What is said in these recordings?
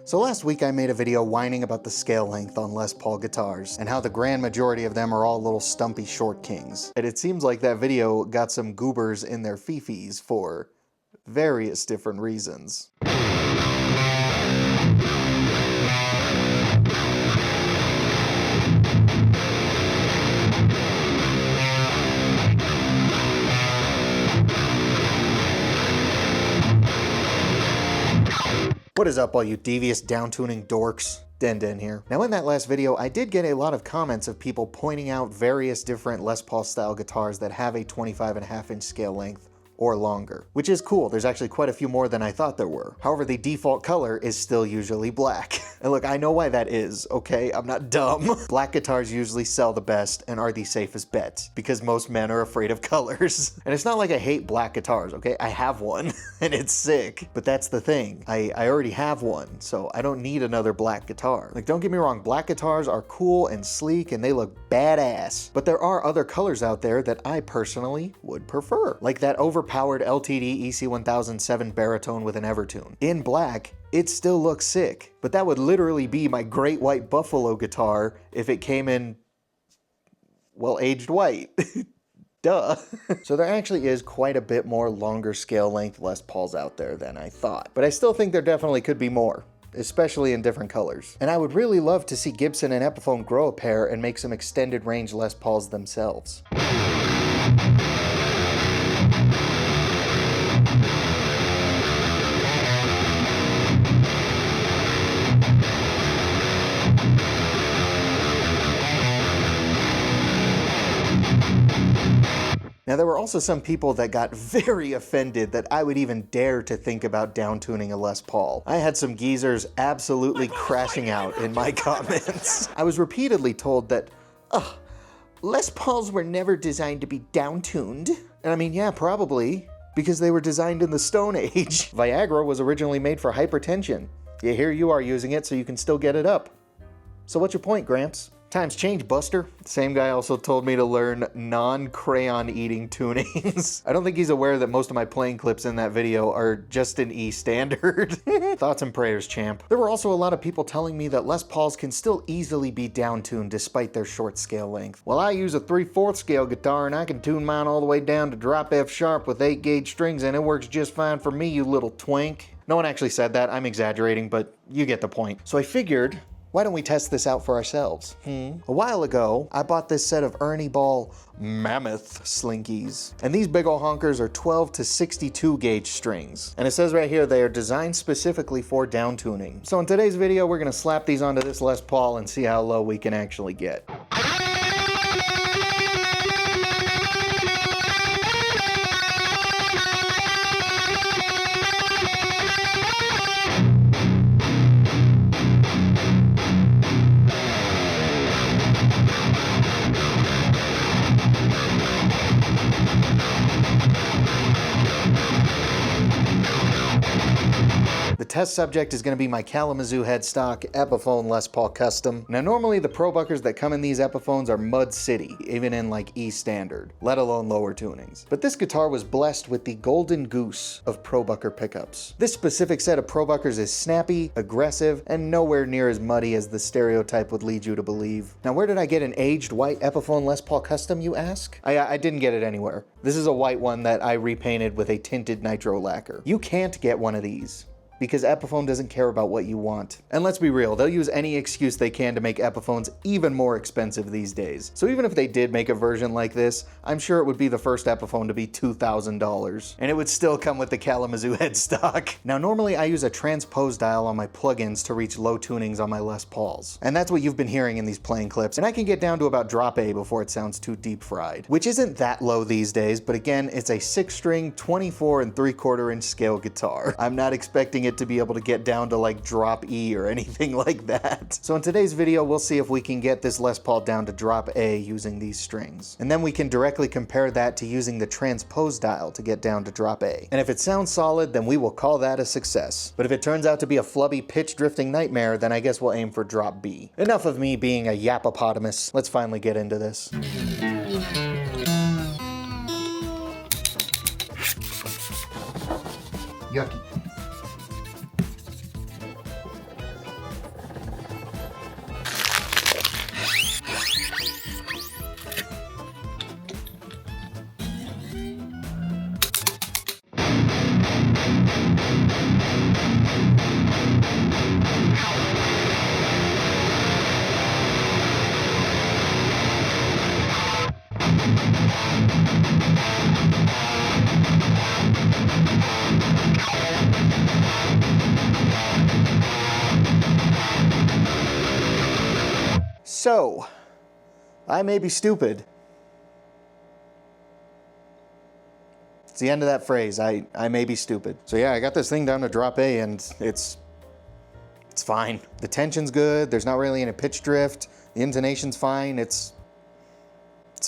So last week I made a video whining about the scale length on Les Paul guitars, and how the grand majority of them are all little stumpy short kings. And it seems like that video got some goobers in their fifis for various different reasons. What is up, all you devious downtuning dorks? Den here. Now in that last video, I did get a lot of comments of people pointing out various different Les Paul style guitars that have a 25.5-inch scale length or longer, which is cool. There's actually quite a few more than I thought there were. However, the default color is still usually black. And look, I know why that is, okay? I'm not dumb. Black guitars usually sell the best and are the safest bet, because most men are afraid of colors. And it's not like I hate black guitars, okay? I have one, and it's sick. But that's the thing. I already have one, so I don't need another black guitar. Like, don't get me wrong, black guitars are cool and sleek, and they look badass. But there are other colors out there that I personally would prefer. Like that overpowered LTD EC1007 baritone with an Evertune. In black, it still looks sick, but that would literally be my great white buffalo guitar if it came in, well, aged white. Duh. So there actually is quite a bit more longer scale length Les Pauls out there than I thought, but I still think there definitely could be more, especially in different colors. And I would really love to see Gibson and Epiphone grow a pair and make some extended range Les Pauls themselves. Now, there were also some people that got very offended that I would even dare to think about downtuning a Les Paul. I had some geezers absolutely crashing out in my comments. I was repeatedly told that, Les Pauls were never designed to be downtuned. And I mean, yeah, probably, because they were designed in the Stone Age. Viagra was originally made for hypertension. Yeah, here you are using it so you can still get it up. So what's your point, Gramps? Times change, Buster. Same guy also told me to learn non-crayon eating tunings. I don't think he's aware that most of my playing clips in that video are just in E standard. Thoughts and prayers, champ. There were also a lot of people telling me that Les Pauls can still easily be downtuned despite their short scale length. Well, I use a 3/4 scale guitar and I can tune mine all the way down to drop F sharp with 8-gauge strings and it works just fine for me, you little twink. No one actually said that, I'm exaggerating, but you get the point. So I figured, why don't we test this out for ourselves? A while ago, I bought this set of Ernie Ball Mammoth Slinkies. And these big ol' honkers are 12 to 62 gauge strings. And it says right here they are designed specifically for downtuning. So in today's video, we're gonna slap these onto this Les Paul and see how low we can actually get. The test subject is going to be my Kalamazoo headstock Epiphone Les Paul Custom. Now normally the ProBuckers that come in these Epiphones are Mud City, even in like E standard, let alone lower tunings. But this guitar was blessed with the golden goose of ProBucker pickups. This specific set of ProBuckers is snappy, aggressive, and nowhere near as muddy as the stereotype would lead you to believe. Now where did I get an aged white Epiphone Les Paul Custom, you ask? I didn't get it anywhere. This is a white one that I repainted with a tinted nitro lacquer. You can't get one of these, because Epiphone doesn't care about what you want. And let's be real, they'll use any excuse they can to make Epiphones even more expensive these days. So even if they did make a version like this, I'm sure it would be the first Epiphone to be $2,000. And it would still come with the Kalamazoo headstock. Now normally I use a transpose dial on my plugins to reach low tunings on my Les Pauls. And that's what you've been hearing in these playing clips. And I can get down to about drop A before it sounds too deep fried. Which isn't that low these days, but again, it's a 6-string, 24 3/4 inch scale guitar. I'm not expecting it to be able to get down to like drop E or anything like that. So in today's video, we'll see if we can get this Les Paul down to drop A using these strings. And then we can directly compare that to using the transpose dial to get down to drop A. And if it sounds solid, then we will call that a success. But if it turns out to be a flubby pitch drifting nightmare, then I guess we'll aim for drop B. Enough of me being a yapopotamus. Let's finally get into this. Yucky. So, I may be stupid. It's the end of that phrase. I may be stupid. So yeah, I got this thing down to drop A and it's fine. The tension's good. There's not really any pitch drift. The intonation's fine. It's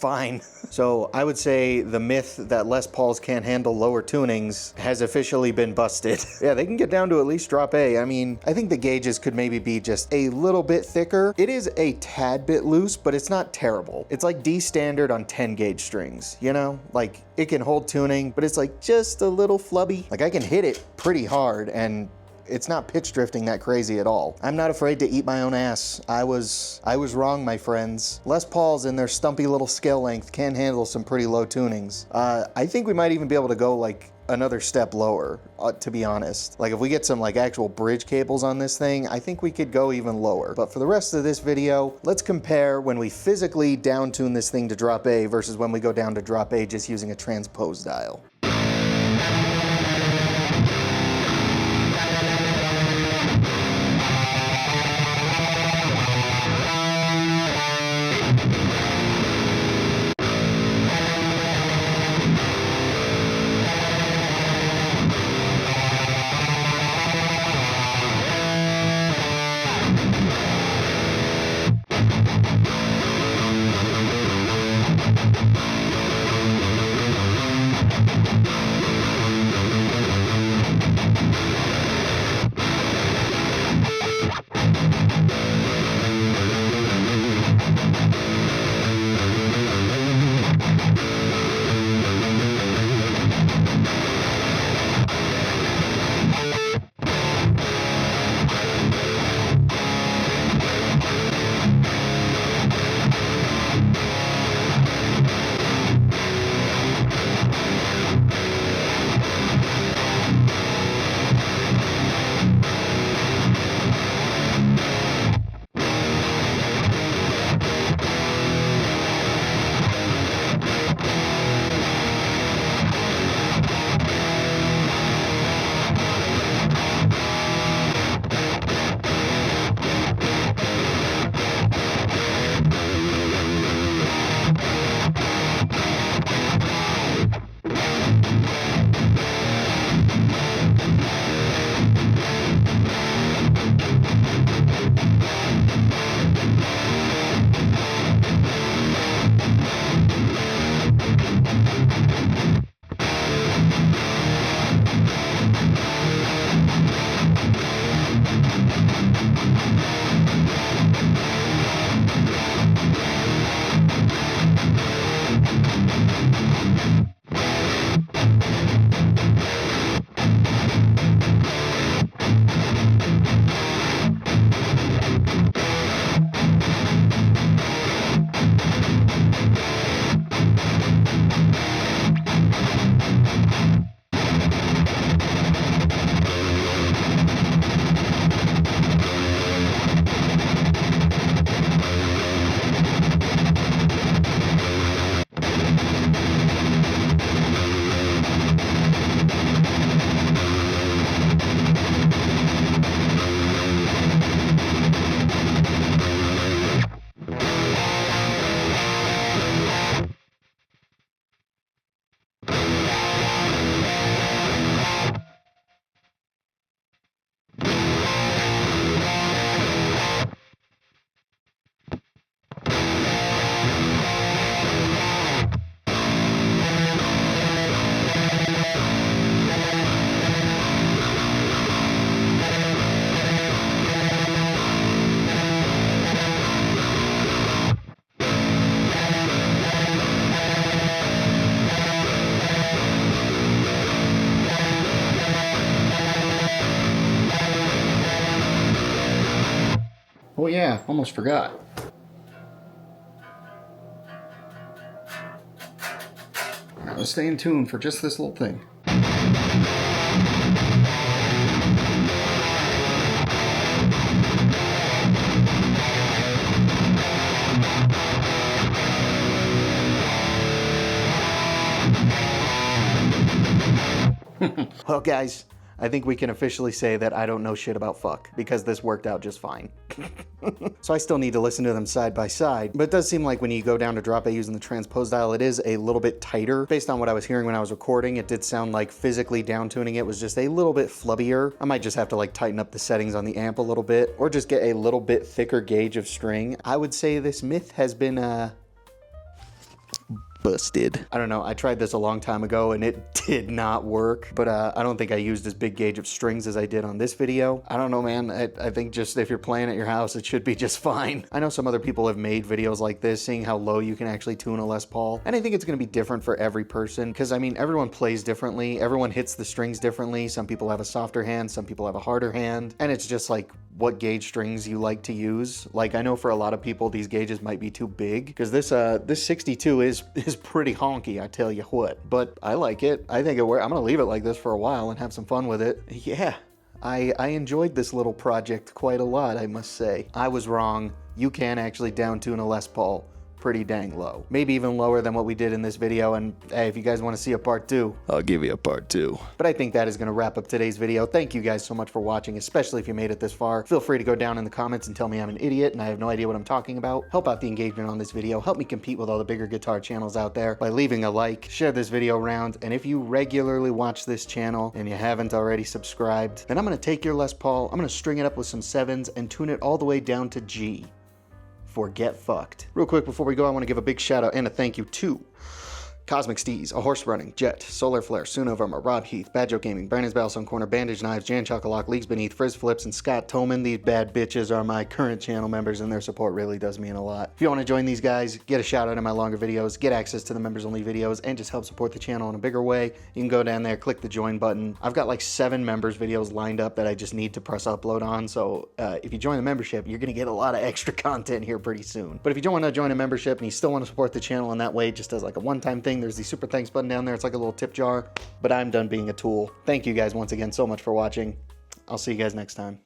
fine. So I would say the myth that Les Pauls can't handle lower tunings has officially been busted. Yeah, they can get down to at least drop A. I mean, I think the gauges could maybe be just a little bit thicker. It is a tad bit loose, but it's not terrible. It's like D standard on 10 gauge strings, you know? Like, it can hold tuning, but it's like just a little flubby. Like, I can hit it pretty hard and it's not pitch drifting that crazy at all. I'm not afraid to eat my own ass. I was wrong, my friends. Les Pauls in their stumpy little scale length can handle some pretty low tunings. I think we might even be able to go like another step lower, to be honest. Like if we get some like actual bridge cables on this thing, I think we could go even lower. But for the rest of this video, let's compare when we physically down tune this thing to drop A versus when we go down to drop A just using a transpose dial. Oh yeah, almost forgot. Alright, let's stay in tune for just this little thing. Well guys, I think we can officially say that I don't know shit about fuck, because this worked out just fine. So I still need to listen to them side by side, but it does seem like when you go down to drop A using the transpose dial, it is a little bit tighter. Based on what I was hearing when I was recording, it did sound like physically down tuning it was just a little bit flubbier. I might just have to like tighten up the settings on the amp a little bit, or just get a little bit thicker gauge of string. I would say this myth has been busted. I don't know, I tried this a long time ago and it did not work, but I don't think I used as big gauge of strings as I did on this video. I don't know, man. I think just if you're playing at your house, it should be just fine. I know some other people have made videos like this, seeing how low you can actually tune a Les Paul, and I think it's gonna be different for every person, because I mean, everyone plays differently, everyone hits the strings differently. Some people have a softer hand, some people have a harder hand, and it's just like what gauge strings you like to use. Like, I know for a lot of people, these gauges might be too big, because this 62 is pretty honky, I tell you what. But I like it. I think it works. I'm gonna leave it like this for a while and have some fun with it. Yeah, I enjoyed this little project quite a lot, I must say. I was wrong. You can actually down tune a Les Paul pretty dang low. Maybe even lower than what we did in this video, and hey, if you guys want to see a part 2, I'll give you a part 2. But I think that is going to wrap up today's video. Thank you guys so much for watching, especially if you made it this far. Feel free to go down in the comments and tell me I'm an idiot and I have no idea what I'm talking about. Help out the engagement on this video. Help me compete with all the bigger guitar channels out there by leaving a like, share this video around, and if you regularly watch this channel and you haven't already subscribed, then I'm going to take your Les Paul, I'm going to string it up with some 7s and tune it all the way down to G for Get Fucked. Real quick before we go, I want to give a big shout out and a thank you to Cosmic Steez, A Horse Running, Jet, Solar Flare, Suno Verma, Rob Heath, Badjo Gaming, Brandon's Battlestone Corner, Bandage Knives, Jan Chocolate, Leagues Beneath, Frizz Flips, and Scott Toman. These bad bitches are my current channel members, and their support really does mean a lot. If you want to join these guys, get a shout out in my longer videos, get access to the members only videos, and just help support the channel in a bigger way, you can go down there, click the join button. I've got like 7 members videos lined up that I just need to press upload on, so if you join the membership, you're gonna get a lot of extra content here pretty soon. But if you don't want to join a membership and you still want to support the channel in that way, just as like a one-time thing, there's the super thanks button down there. It's like a little tip jar, but I'm done being a tool. Thank you guys once again so much for watching. I'll see you guys next time.